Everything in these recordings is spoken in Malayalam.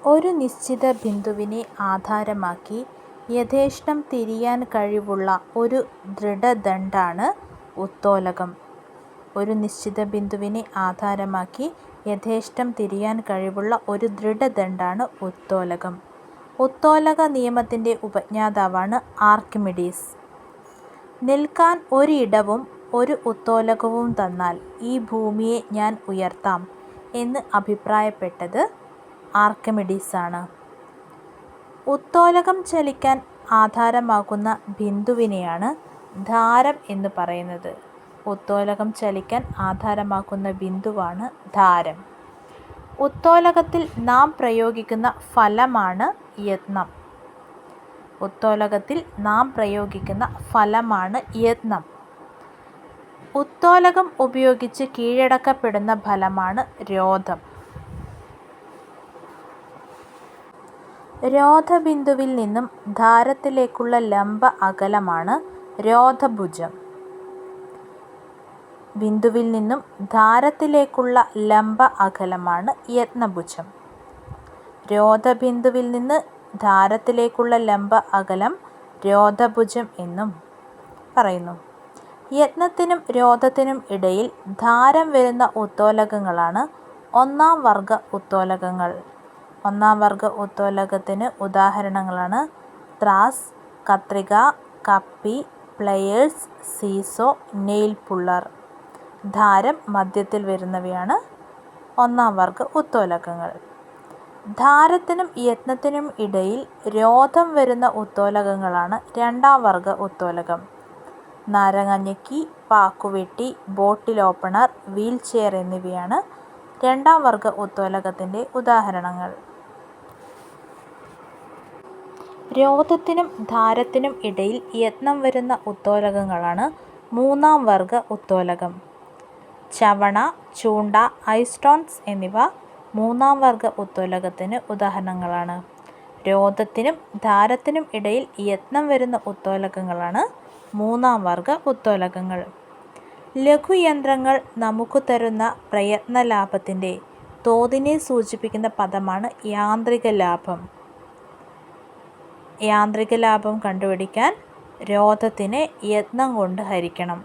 ഒരു നിശ്ചിത ബിന്ദുവിനെ ആധാരമാക്കി യഥേഷ്ടം തിരിയാൻ കഴിവുള്ള ഒരു ദൃഢദണ്ഡാണ് ഉത്തോലകം. ഒരു നിശ്ചിത ബിന്ദുവിനെ ആധാരമാക്കി യഥേഷ്ടം തിരിയാൻ കഴിവുള്ള ഒരു ദൃഢദണ്ഡാണ് ഉത്തോലകം. ഉത്തോലക നിയമത്തിൻ്റെ ഉപജ്ഞാതാവാണ് ആർക്കിമിഡീസ്. നിൽക്കാൻ ഒരിടവും ഒരു ഉത്തോലകവും തന്നാൽ ഈ ഭൂമിയെ ഞാൻ ഉയർത്താം എന്ന് അഭിപ്രായപ്പെട്ടത് ആർക്കിമിഡീസാണ്. ഉത്തോലകം ചലിക്കാൻ ആധാരമാകുന്ന ബിന്ദുവിനെയാണ് ധാരം എന്ന് പറയുന്നത്. ഉത്തോലകം ചലിക്കാൻ ആധാരമാക്കുന്ന ബിന്ദുവാണ് ധാരം. ഉത്തോലകത്തിൽ നാം പ്രയോഗിക്കുന്ന ഫലമാണ് യത്നം. ഉത്തോലകത്തിൽ നാം പ്രയോഗിക്കുന്ന ഫലമാണ് യത്നം. ഉത്തോലകം ഉപയോഗിച്ച് കീഴടക്കപ്പെടുന്ന ഫലമാണ് രോധം. രോധബിന്ദുവിൽ നിന്നും ധാരത്തിലേക്കുള്ള ലംബ അകലമാണ് രോധഭുജം. ബിന്ദുവിൽ നിന്നും ധാരത്തിലേക്കുള്ള ലംബ അകലമാണ് യത്നഭുജം. രോധബിന്ദുവിൽ നിന്ന് ധാരത്തിലേക്കുള്ള ലംബ അകലം രോധഭുജം എന്നും പറയുന്നു. യത്നത്തിനും രോധത്തിനും ഇടയിൽ ധാരം വരുന്ന ഉത്തോലകങ്ങളാണ് ഒന്നാം വർഗ ഉത്തോലകങ്ങൾ. ഒന്നാം വർഗ ഉത്തോലകത്തിന് ഉദാഹരണങ്ങളാണ് ത്രാസ്, കത്രിക, കപ്പി, പ്ലയേഴ്സ്, സീസോ, നെയിൽ പുള്ളർ. ധാരം മധ്യത്തിൽ വരുന്നവയാണ് ഒന്നാം വർഗ ഉത്തോലകങ്ങൾ. ധാരത്തിനും യത്നത്തിനും ഇടയിൽ രോധം വരുന്ന ഉത്തോലകങ്ങളാണ് രണ്ടാം വർഗ ഉത്തോലകം. നാരങ്ങഞ്ഞക്കി, പാക്കുവെട്ടി, ബോട്ടിൽ ഓപ്പണർ, വീൽ ചെയർ എന്നിവയാണ് രണ്ടാം വർഗ ഉത്തോലകത്തിൻ്റെ ഉദാഹരണങ്ങൾ. രോധത്തിനും ധാരത്തിനും ഇടയിൽ യത്നം വരുന്ന ഉത്തോലകങ്ങളാണ് മൂന്നാം വർഗ ഉത്തോലകം. ചവണ, ചൂണ്ട, ഐസ്റ്റോൺസ് എന്നിവ മൂന്നാം വർഗ ഉത്തോലകത്തിന് ഉദാഹരണങ്ങളാണ്. രോധത്തിനും ധാരത്തിനും ഇടയിൽ യത്നം വരുന്ന ഉത്തോലകങ്ങളാണ് മൂന്നാം വർഗ ഉത്തോലകങ്ങൾ. ലഘുയന്ത്രങ്ങൾ നമുക്ക് തരുന്ന പ്രയത്നലാഭത്തിൻ്റെ തോതിനെ സൂചിപ്പിക്കുന്ന പദമാണ് യാന്ത്രിക ലാഭം. യാന്ത്രിക ലാഭം കണ്ടുപിടിക്കാൻ രോധത്തിനെ യത്നം കൊണ്ട് ഹരിക്കണം.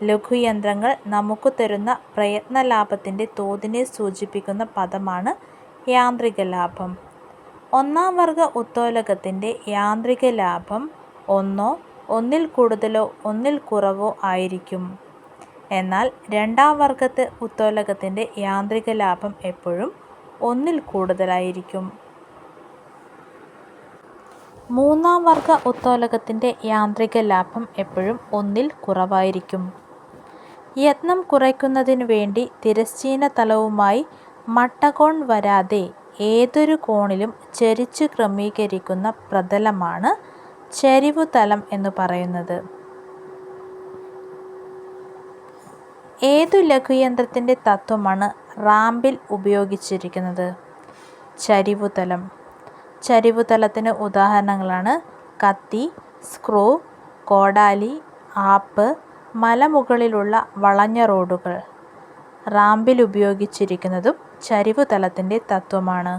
ലഘുയന്ത്രങ്ങൾ നമുക്ക് തരുന്ന പ്രയത്നലാഭത്തിൻ്റെ തോതിനെ സൂചിപ്പിക്കുന്ന പദമാണ് യാന്ത്രിക ലാഭം. ഒന്നാം വർഗ ഉത്തോലകത്തിൻ്റെ യാന്ത്രിക ലാഭം ഒന്നോ ഒന്നിൽ കൂടുതലോ ഒന്നിൽ കുറവോ ആയിരിക്കും. എന്നാൽ രണ്ടാം വർഗ ഉത്തോലകത്തിൻ്റെ യാന്ത്രിക ലാഭം എപ്പോഴും ഒന്നിൽ കൂടുതലായിരിക്കും. മൂന്നാം വർഗ ഉത്തോലകത്തിൻ്റെ യാന്ത്രിക ലാഭം എപ്പോഴും ഒന്നിൽ കുറവായിരിക്കും. യത്നം കുറയ്ക്കുന്നതിനു വേണ്ടി തിരശ്ചീന തലവുമായി മട്ടകോൺ വരാതെ ഏതൊരു കോണിലും ചരിച്ചു ക്രമീകരിക്കുന്ന പ്രതലമാണ് ചരിവുതലം എന്നു പറയുന്നത്. ഏതു ലഘുയന്ത്രത്തിൻ്റെ തത്വമാണ് റാമ്പിൽ ഉപയോഗിച്ചിരിക്കുന്നത്? ചരിവുതലം. ചരിവുതലത്തിന് ഉദാഹരണങ്ങളാണ് കത്തി, സ്ക്രൂ, കോടാലി, ആപ്പ്, മലമുകളിലുള്ള വളഞ്ഞ റോഡുകൾ. റാമ്പിൽ ഉപയോഗിച്ചിരിക്കുന്നതും ചരിവുതലത്തിൻ്റെ തത്വമാണ്.